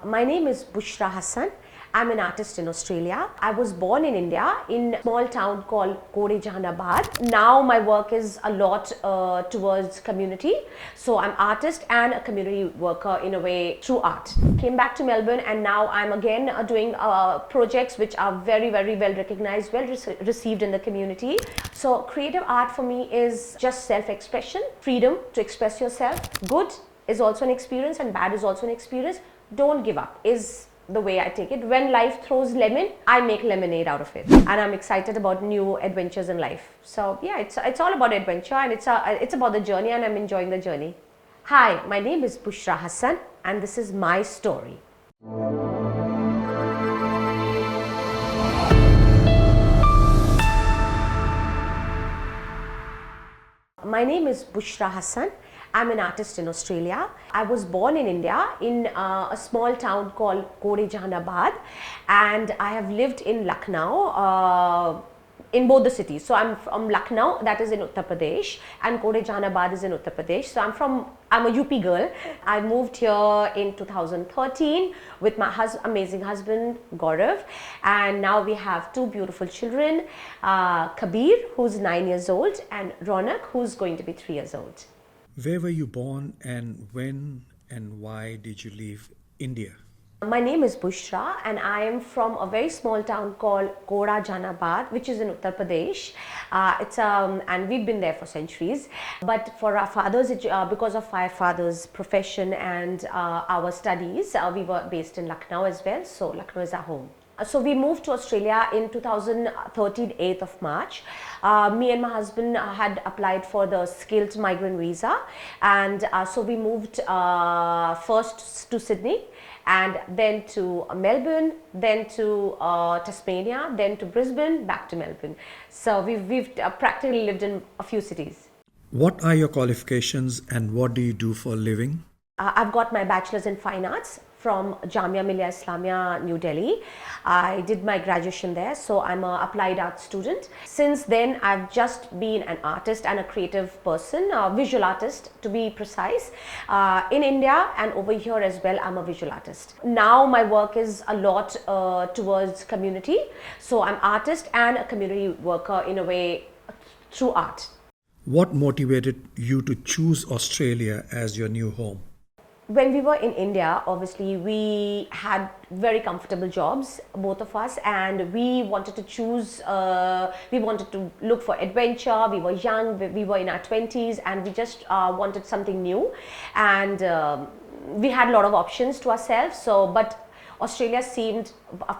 My name is Bushra Hasan. I'm an artist in Australia. I was born in India in a small town called Jahanabad. Now my work is a lot towards community. So I'm artist and a community worker in a way through art. Came back to Melbourne and now I'm again doing projects which are very well recognized, well received in the community. So creative art for me is just self-expression, freedom to express yourself. Good is also an experience and bad is also an experience. Don't give up is the way I take it. When life throws lemon, I make lemonade out of it. And I'm excited about new adventures in life. So yeah, it's all about adventure and it's about the journey and I'm enjoying the journey. Hi, my name is Bushra Hasan and this is my story. My name is Bushra Hasan. I'm an artist in Australia. I was born in India in a small town called Jahanabad, and I have lived in Lucknow in both the cities. So I'm from Lucknow, that is in Uttar Pradesh, and Jahanabad is in Uttar Pradesh. So I'm a UP girl. I moved here in 2013 with my amazing husband Gaurav, and now we have two beautiful children, Kabir, who's 9 years old, and Ronak, who's going to be 3 years old. Where were you born and when and why did you leave India? My name is Bushra and I am from a very small town called Jahanabad, which is in Uttar Pradesh. And we've been there for centuries. But for our fathers, because of our father's profession and our studies, we were based in Lucknow as well. So Lucknow is our home. So we moved to Australia in 2013, 8th of March. Me and my husband had applied for the skilled migrant visa, and so we moved first to Sydney and then to Melbourne, then to Tasmania, then to Brisbane, back to Melbourne. So we've practically lived in a few cities. What are your qualifications and what do you do for a living? I've got my bachelor's in fine arts from Jamia Millia Islamia, New Delhi. I did my graduation there, so I'm an applied art student. Since then, I've just been an artist and a creative person, a visual artist to be precise. In India and over here as well, I'm a visual artist. Now my work is a lot towards community. So I'm artist and a community worker in a way through art. What motivated you to choose Australia as your new home? When we were in India, obviously we had very comfortable jobs, both of us, and we wanted to choose, we wanted to look for adventure. We were young, we were in our 20s, and we just wanted something new. And we had a lot of options to ourselves, but Australia seemed,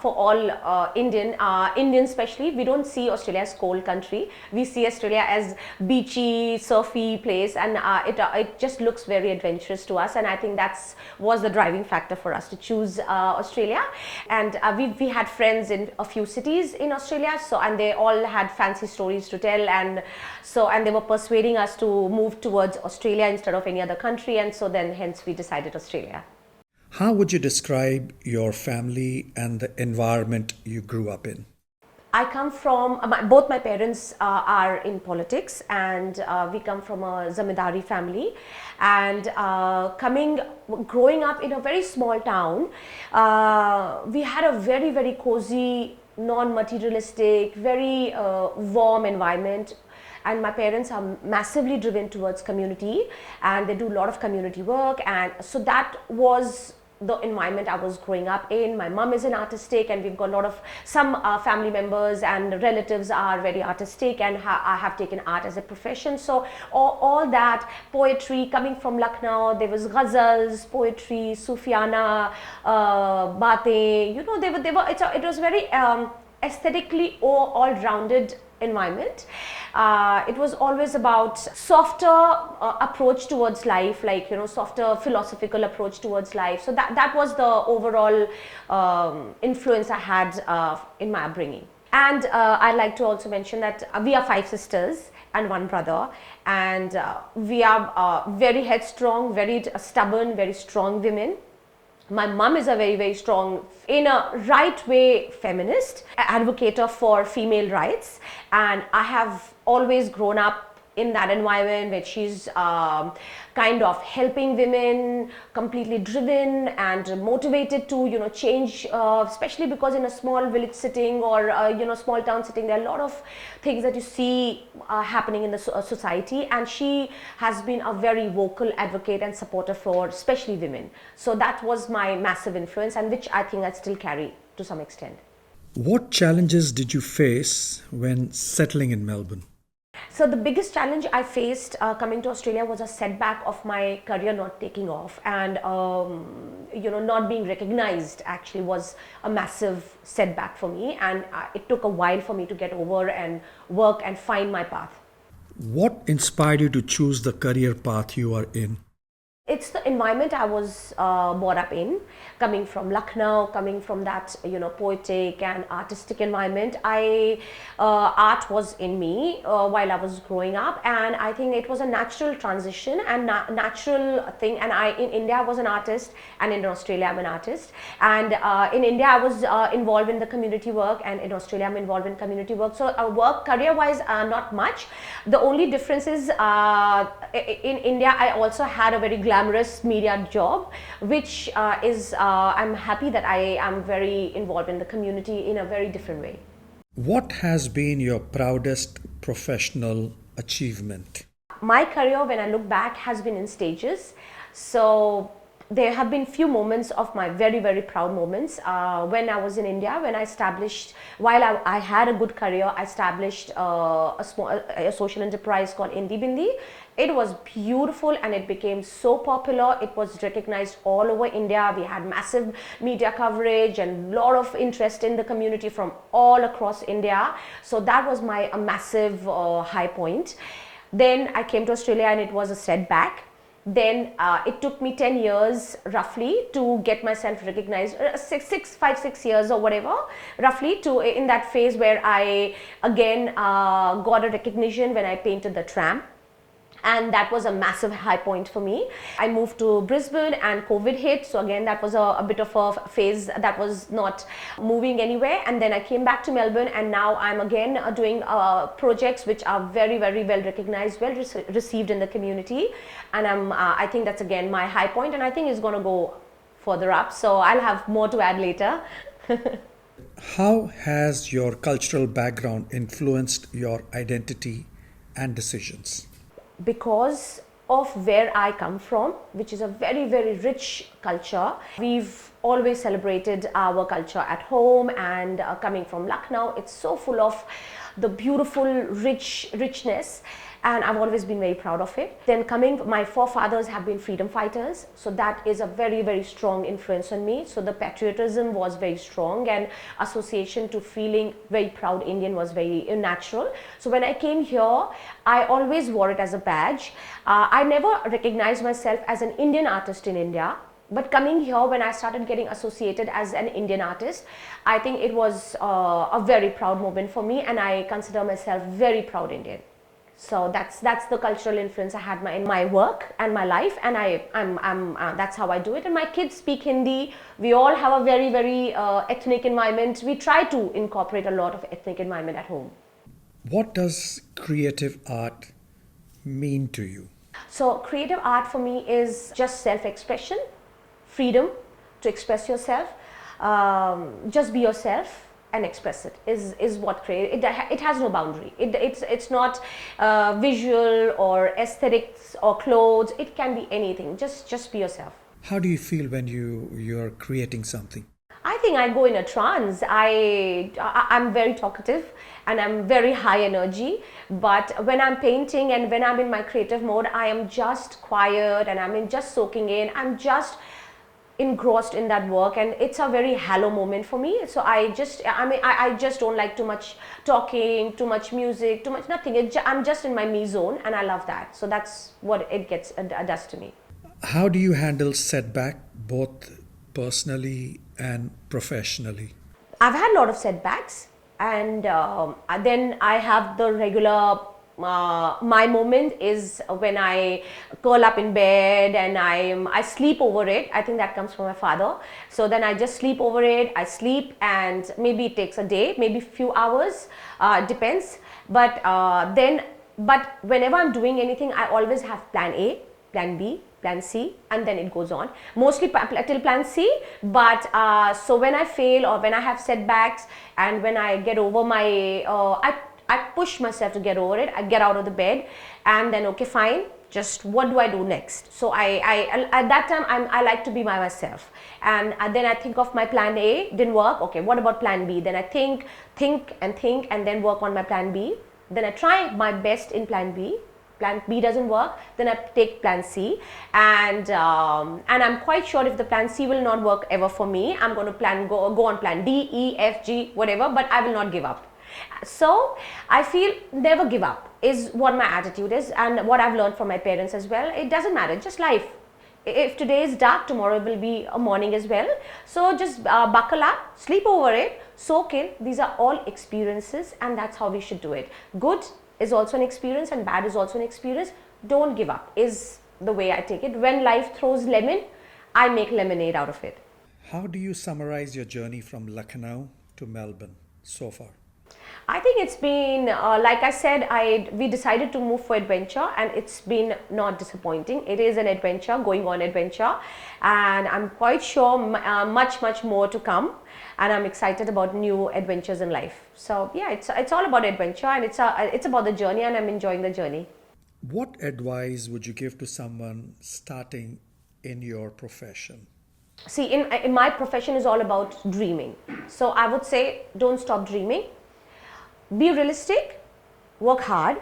for all Indians especially, we don't see Australia as cold country. We see Australia as beachy, surfy place, and it just looks very adventurous to us. And I think was the driving factor for us to choose Australia. And we had friends in a few cities in Australia, and they all had fancy stories to tell, and they were persuading us to move towards Australia instead of any other country, and so then hence we decided Australia. How would you describe your family and the environment you grew up in? I come from, both my parents are in politics, and we come from a zamindari family, and growing up in a very small town, we had a very cozy, non-materialistic, very warm environment. And my parents are massively driven towards community, and they do a lot of community work, and so that was the environment I was growing up in. My mom is an artistic, and we've got some family members and relatives are very artistic, and I have taken art as a profession. So all that poetry coming from Lucknow, there was ghazals, poetry, Sufiana, baatein, it was very aesthetically all-rounded environment. It was always about softer approach towards life, softer philosophical approach towards life. So that was the overall influence I had in my upbringing. And I'd like to also mention that we are 5 sisters and 1 brother, and we are very headstrong, very stubborn, very strong women. My mum is a very strong, in a right way, feminist, advocate for female rights, and I have always grown up in that environment where she's kind of helping women, completely driven and motivated to, you know, change, especially because in a small village setting or, you know, small town setting, there are a lot of things that you see happening in the society, and she has been a very vocal advocate and supporter for especially women. So that was my massive influence, and which I think I still carry to some extent. What challenges did you face when settling in Melbourne? So the biggest challenge I faced coming to Australia was a setback of my career not taking off, and you know, not being recognized actually was a massive setback for me, and it took a while for me to get over and work and find my path. What inspired you to choose the career path you are in? It's the environment I was brought up in, coming from Lucknow, coming from that, you know, poetic and artistic environment. Art was in me while I was growing up, and I think it was a natural transition and natural thing. And in India I was an artist, and in Australia I'm an artist. And in India I was involved in the community work, and in Australia I'm involved in community work. So work career-wise, not much. The only difference is in India I also had a very glamorous media job, which I'm happy that I am very involved in the community in a very different way. What has been your proudest professional achievement? My career, when I look back, has been in stages. So there have been few moments of my very, very proud moments. When I was in India, when I established, while I had a good career, I established a social enterprise called Indy Bindi. It was beautiful and it became so popular. It was recognized all over India. We had massive media coverage and a lot of interest in the community from all across India. So that was a massive high point. Then I came to Australia and it was a setback. Then it took me 10 years roughly to get myself recognized, 5-6 years or whatever, roughly, to in that phase where I again got a recognition when I painted the tram. And that was a massive high point for me. I moved to Brisbane and COVID hit. So again, that was a bit of a phase that was not moving anywhere. And then I came back to Melbourne, and now I'm again doing projects which are very, very well recognized, well received in the community. And I think that's again my high point, and I think it's going to go further up. So I'll have more to add later. How has your cultural background influenced your identity and decisions? Because of where I come from, which is a very, very rich culture. We've always celebrated our culture at home, and coming from Lucknow, it's so full of the beautiful richness, and I've always been very proud of it. Then my forefathers have been freedom fighters, so that is a very, very strong influence on me. So the patriotism was very strong, and association to feeling very proud Indian was very natural. So when I came here, I always wore it as a badge. I never recognized myself as an Indian artist in India. But coming here, when I started getting associated as an Indian artist, I think it was a very proud moment for me, and I consider myself very proud Indian. So that's the cultural influence I had in my work and my life, and that's how I do it. And my kids speak Hindi. We all have a very, very ethnic environment. We try to incorporate a lot of ethnic environment at home. What does creative art mean to you? So creative art for me is just self-expression, freedom to express yourself, just be yourself and express it is what creative. It has no boundary. It's not visual or aesthetics or clothes. It can be anything. Just be yourself. How do you feel when you're creating something? I think I go in a trance. I'm very talkative and I'm very high energy, but when I'm painting and when I'm in my creative mode, I am just quiet and I'm just soaking in. I'm just engrossed in that work, and it's a very hollow moment for me. So I just don't like too much talking, too much music, too much nothing. I'm just in my me zone, and I love that. So that's what it does to me. How do you handle setback, both personally and professionally? I've had a lot of setbacks, and then I have the regular. My moment is when I curl up in bed and I sleep over it. I think that comes from my father. So then I just sleep over it. I sleep, and maybe it takes a day, maybe a few hours, depends. But then but whenever I'm doing anything, I always have plan A, plan B, plan C, and then it goes on. Mostly till plan C, but so when I fail or when I have setbacks and when I get over my, I push myself to get over it. I get out of the bed and then, okay, fine, just what do I do next? So I at that time, I like to be by myself, and then I think of my plan A, didn't work, okay, what about plan B? Then I think and then work on my plan B. Then I try my best in plan B. Plan B doesn't work, then I take plan C, and I'm quite sure if the plan C will not work ever for me, I'm going to go on plan D, E, F, G, whatever, but I will not give up. So I feel never give up is what my attitude is, and what I've learned from my parents as well. It doesn't matter, just life. If today is dark, tomorrow will be a morning as well. So just buckle up, sleep over it, soak in. These are all experiences, and that's how we should do it. Good is also an experience and bad is also an experience. Don't give up is the way I take it. When life throws lemon, I make lemonade out of it. How do you summarize your journey from Lucknow to Melbourne so far? I think it's been, like I said, we decided to move for adventure, and it's been not disappointing. It is an adventure, going on adventure, and I'm quite sure much more to come, and I'm excited about new adventures in life. So yeah, it's all about adventure, and it's about the journey, and I'm enjoying the journey. What advice would you give to someone starting in your profession? See, in my profession is all about dreaming. So I would say, don't stop dreaming. Be realistic, work hard.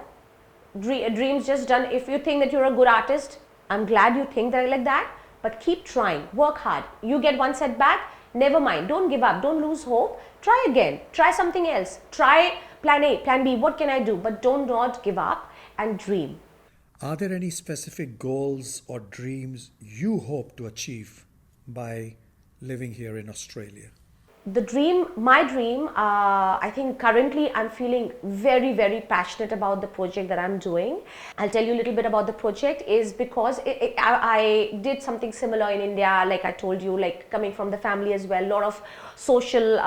Dreams just done. If you think that you're a good artist, I'm glad you think that like that, but keep trying, work hard. You get one setback, never mind, don't give up, don't lose hope, try again, try something else, try plan A, plan B, what can I do, but don't not give up and dream. Are there any specific goals or dreams you hope to achieve by living here in Australia? My dream, I think currently I'm feeling very passionate about the project that I'm doing. I'll tell you a little bit about the project is because I did something similar in India, like I told you, like coming from the family as well, a lot of social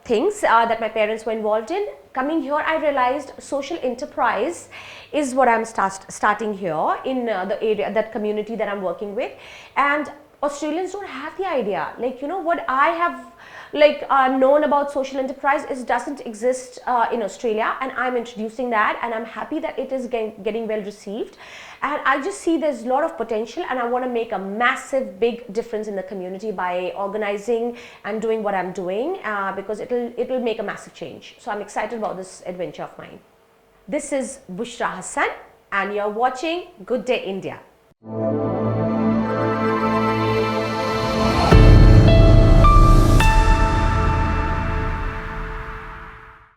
things that my parents were involved in. Coming here, I realized social enterprise is what I'm starting here in the area, that community that I'm working with. And Australians don't have the idea, like, you know, what I have like known about social enterprise is doesn't exist in Australia, and I'm introducing that, and I'm happy that it is getting well received, and I just see there's a lot of potential, and I want to make a massive big difference in the community by organizing and doing what I'm doing, because it'll make a massive change. So I'm excited about this adventure of mine. This is Bushra Hasan, and you're watching Good Day India.